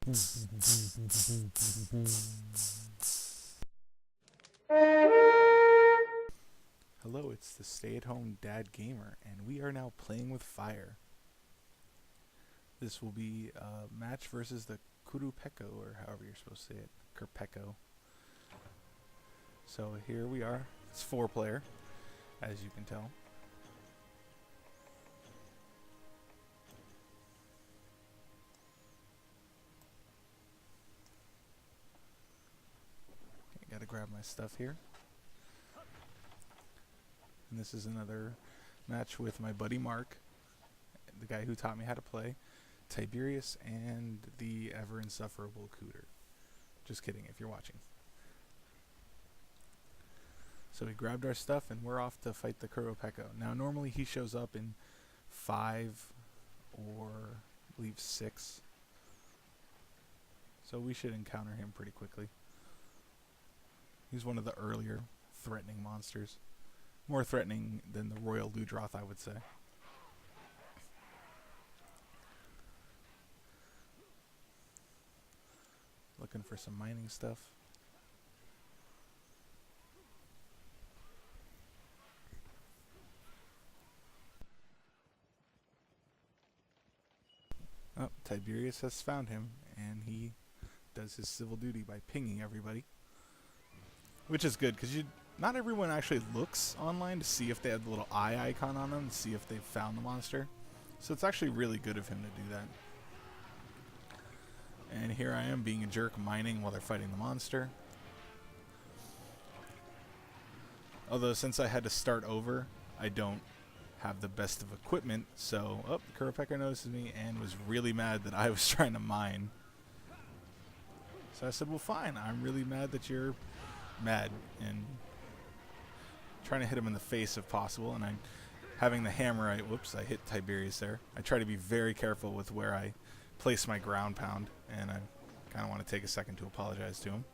Hello, it's the stay-at-home dad gamer, and we are now playing with fire. This will be a match versus the Qurupeco, or however you're supposed to say it, Qurupeco. So here we are. It's 4-player, as you can tell. Okay, gotta grab my stuff here. And this is another match with my buddy Mark, the guy who taught me how to play, Tiberius, and the ever insufferable Cooter. Just kidding if you're watching. So we grabbed our stuff and we're off to fight the Qurupeco. Now normally he shows up in 5 or I believe 6. So we should encounter him pretty quickly. He's one of the earlier threatening monsters. More threatening than the Royal Ludroth, I would say. Looking for some mining stuff. Oh, Tiberius has found him, and he does his civil duty by pinging everybody. Which is good, because not everyone actually looks online to see if they have the little eye icon on them, to see if they've found the monster. So it's actually really good of him to do that. And here I am being a jerk, mining while they're fighting the monster. Although since I had to start over, I don't have the best of equipment, so Qurupeco notices me and was really mad that I was trying to mine. So I said, well fine, I'm really mad that you're mad, and trying to hit him in the face if possible. And I'm having the hammer, I hit Tiberius there. I try to be very careful with where I place my ground pound, and I kind of want to take a second to apologize to him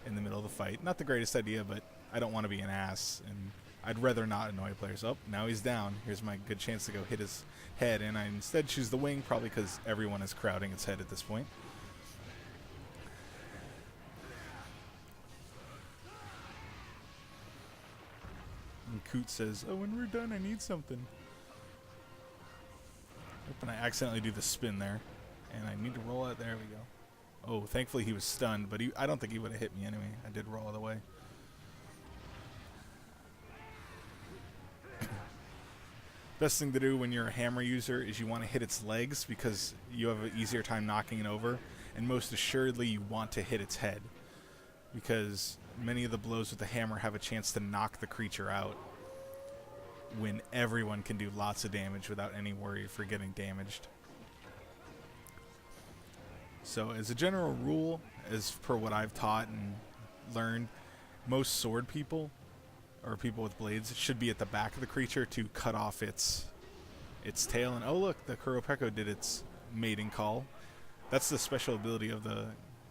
in the middle of the fight. Not the greatest idea, but I don't want to be an ass, and I'd rather not annoy players. Oh, now he's down. Here's my good chance to go hit his head, and I instead choose the wing, probably because everyone is crowding its head at this point. And Coot says, oh, when we're done, I need something. And I accidentally do the spin there, and I need to roll out. There we go. Oh, thankfully he was stunned, but I don't think he would have hit me anyway. I did roll out of the way. Best thing to do when you're a hammer user is you want to hit its legs, because you have an easier time knocking it over, and most assuredly you want to hit its head, because many of the blows with the hammer have a chance to knock the creature out when everyone can do lots of damage without any worry for getting damaged. So as a general rule, as per what I've taught and learned, most sword people, or people with blades, should be at the back of the creature to cut off its tail. And oh look, the Qurupeco did its mating call. That's the special ability of the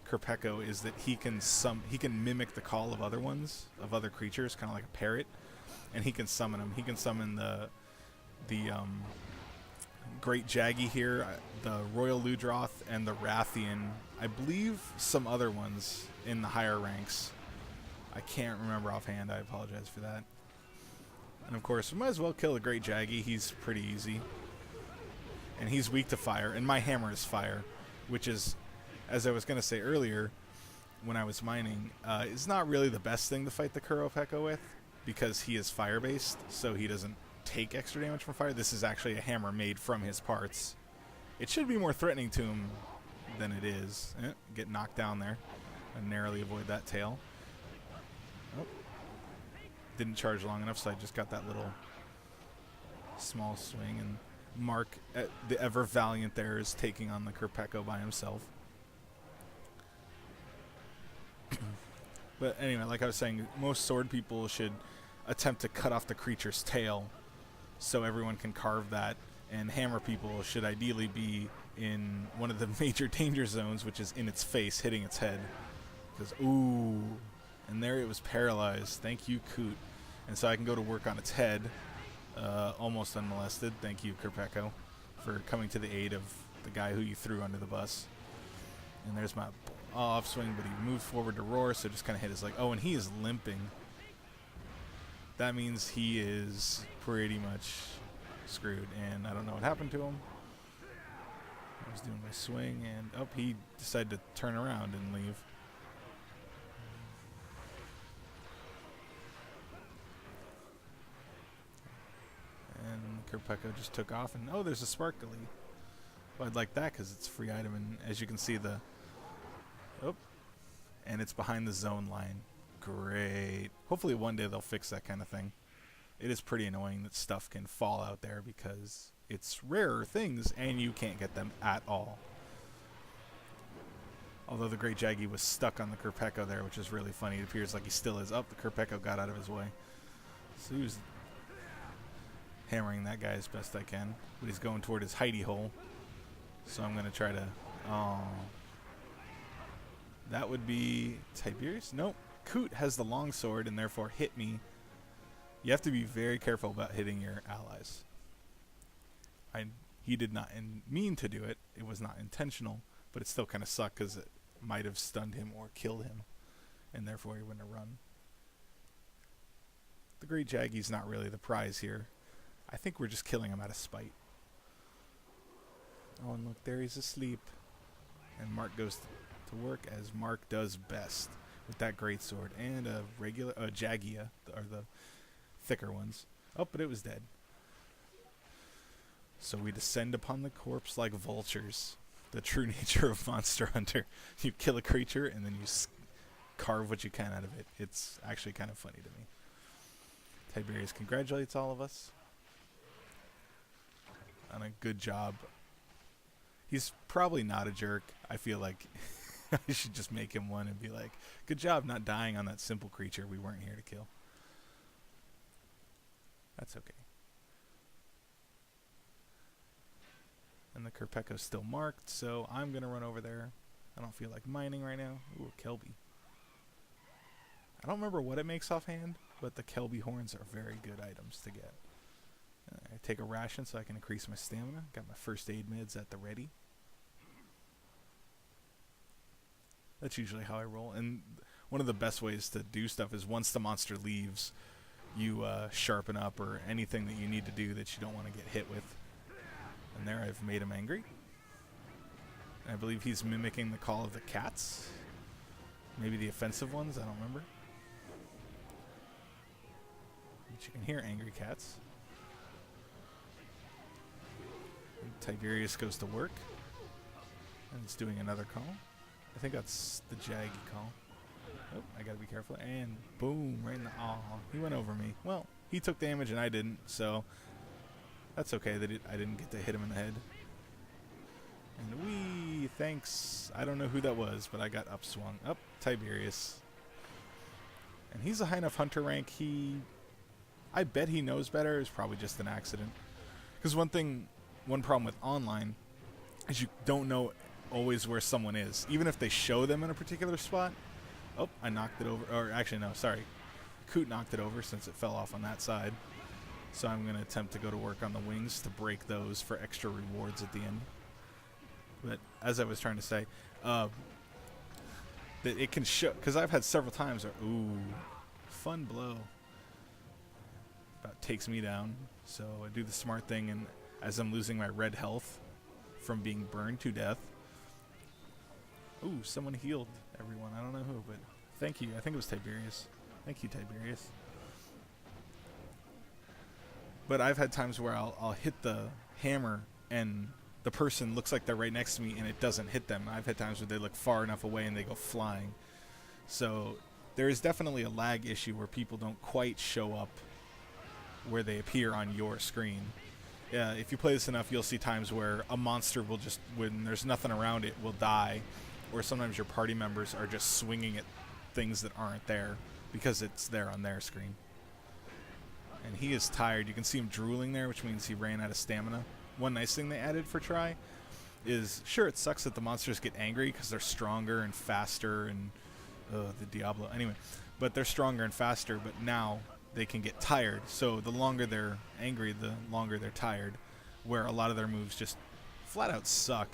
Qurupeco, is that he can mimic the call of other creatures, kind of like a parrot, and he can summon them. He can summon the Great Jaggy here, the Royal Ludroth, and the Rathian. I believe some other ones in the higher ranks. I can't remember offhand. I apologize for that. And of course, we might as well kill the Great Jaggy. He's pretty easy. And he's weak to fire, and my hammer is fire, which is, as I was going to say earlier when I was mining, is not really the best thing to fight the Qurupeco with, because he is fire-based, so he doesn't take extra damage from fire. This is actually a hammer made from his parts. It should be more threatening to him than it is. Get knocked down there. I narrowly avoid that tail. Oh. Didn't charge long enough, so I just got that little small swing, and Mark, the ever valiant there, is taking on the Qurupeco by himself. But anyway, like I was saying, most sword people should attempt to cut off the creature's tail so everyone can carve that, and hammer people should ideally be in one of the major danger zones, which is in its face, hitting its head. Because, ooh, and there it was paralyzed. Thank you, Coot. And so I can go to work on its head, almost unmolested. Thank you, Qurupeco, for coming to the aid of the guy who you threw under the bus. And there's my off swing, but he moved forward to roar, so just kind of hit his leg. Oh, and he is limping. That means he is pretty much screwed, and I don't know what happened to him. I was doing my swing, and he decided to turn around and leave. And Qurupeco just took off, and there's a sparkly. Well, I'd like that because it's a free item, and as you can see, and it's behind the zone line. Great. Hopefully one day they'll fix that kind of thing. It is pretty annoying that stuff can fall out there because it's rarer things and you can't get them at all. Although the Great Jaggy was stuck on the Qurupeco there, which is really funny. It appears like he still is. The Qurupeco got out of his way. So he was hammering that guy as best I can. But he's going toward his hidey hole. So I'm going to try to... that would be Tiberius? Nope. Coot has the longsword and therefore hit me. You have to be very careful about hitting your allies. He did not mean to do it. It was not intentional, but it still kind of sucked because it might have stunned him or killed him, and therefore he wouldn't have run. The Great Jaggy's not really the prize here. I think we're just killing him out of spite. Oh, and look, there he's asleep. And Mark goes to work as Mark does best with that great sword and a regular Jagia, or the thicker ones. But it was dead. So we descend upon the corpse like vultures. The true nature of Monster Hunter. You kill a creature and then you carve what you can out of it. It's actually kind of funny to me. Tiberius congratulates all of us on a good job. He's probably not a jerk. I feel like I should just make him one and be like, good job not dying on that simple creature we weren't here to kill. That's okay. And the Qurupeco's still marked, so I'm going to run over there. I don't feel like mining right now. Ooh, Kelby. I don't remember what it makes offhand, but the Kelby horns are very good items to get. I take a ration so I can increase my stamina. Got my first aid mids at the ready. That's usually how I roll. And one of the best ways to do stuff is once the monster leaves, you sharpen up or anything that you need to do that you don't want to get hit with. And there I've made him angry. And I believe he's mimicking the call of the cats. Maybe the offensive ones, I don't remember. But you can hear angry cats. And Tiberius goes to work. And it's doing another call. I think that's the Jaggy call. Oh, I gotta be careful. And boom, right in the... Aw, he went over me. Well, he took damage and I didn't, so... That's okay that I didn't get to hit him in the head. And wee, thanks. I don't know who that was, but I got upswung. Tiberius. And he's a high enough hunter rank. I bet he knows better. It's probably just an accident. Because one problem with online is you don't know always where someone is. Even if they show them in a particular spot. Oh, I knocked it over. Or actually, no, sorry. Coot knocked it over since it fell off on that side. So I'm going to attempt to go to work on the wings to break those for extra rewards at the end. But as I was trying to say, that it can show, because I've had several times where, ooh, fun blow. About takes me down. So I do the smart thing, and as I'm losing my red health from being burned to death. Ooh, someone healed everyone. I don't know who, but thank you. I think it was Tiberius. Thank you, Tiberius. But I've had times where I'll hit the hammer and the person looks like they're right next to me and it doesn't hit them. I've had times where they look far enough away and they go flying. So there is definitely a lag issue where people don't quite show up where they appear on your screen. If you play this enough, you'll see times where a monster will just, when there's nothing around it, will die. Or sometimes your party members are just swinging at things that aren't there because it's there on their screen. And he is tired. You can see him drooling there, which means he ran out of stamina. One nice thing they added for try is, sure, it sucks that the monsters get angry because they're stronger and faster and the Diablo. Anyway, but they're stronger and faster, but now they can get tired. So the longer they're angry, the longer they're tired, where a lot of their moves just flat out suck,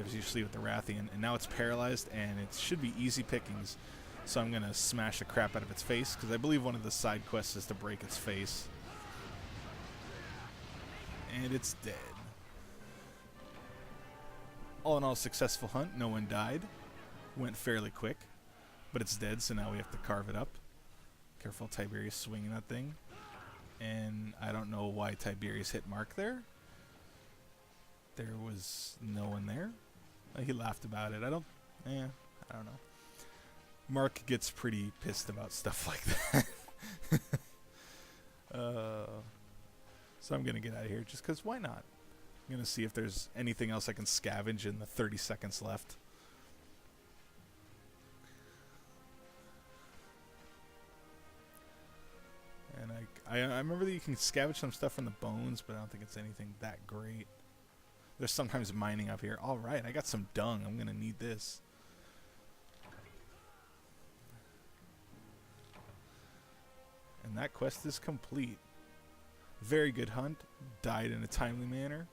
as you see with the Rathian, and now it's paralyzed, and it should be easy pickings. So I'm going to smash the crap out of its face, because I believe one of the side quests is to break its face. And it's dead. All in all, successful hunt. No one died. Went fairly quick, but it's dead, so now we have to carve it up. Careful, Tiberius swinging that thing. And I don't know why Tiberius hit Mark there. There was no one there. He laughed about it. I don't know. Mark gets pretty pissed about stuff like that. So I'm going to get out of here just because why not? I'm going to see if there's anything else I can scavenge in the 30 seconds left. And I remember that you can scavenge some stuff from the bones, but I don't think it's anything that great. There's sometimes mining up here. All right, I got some dung. I'm going to need this. And that quest is complete. Very good hunt. Died in a timely manner.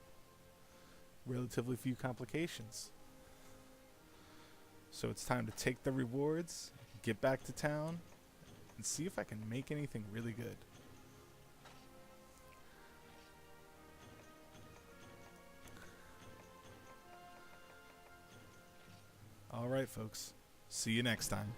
Relatively few complications. So it's time to take the rewards, get back to town, and see if I can make anything really good. All right, folks. See you next time.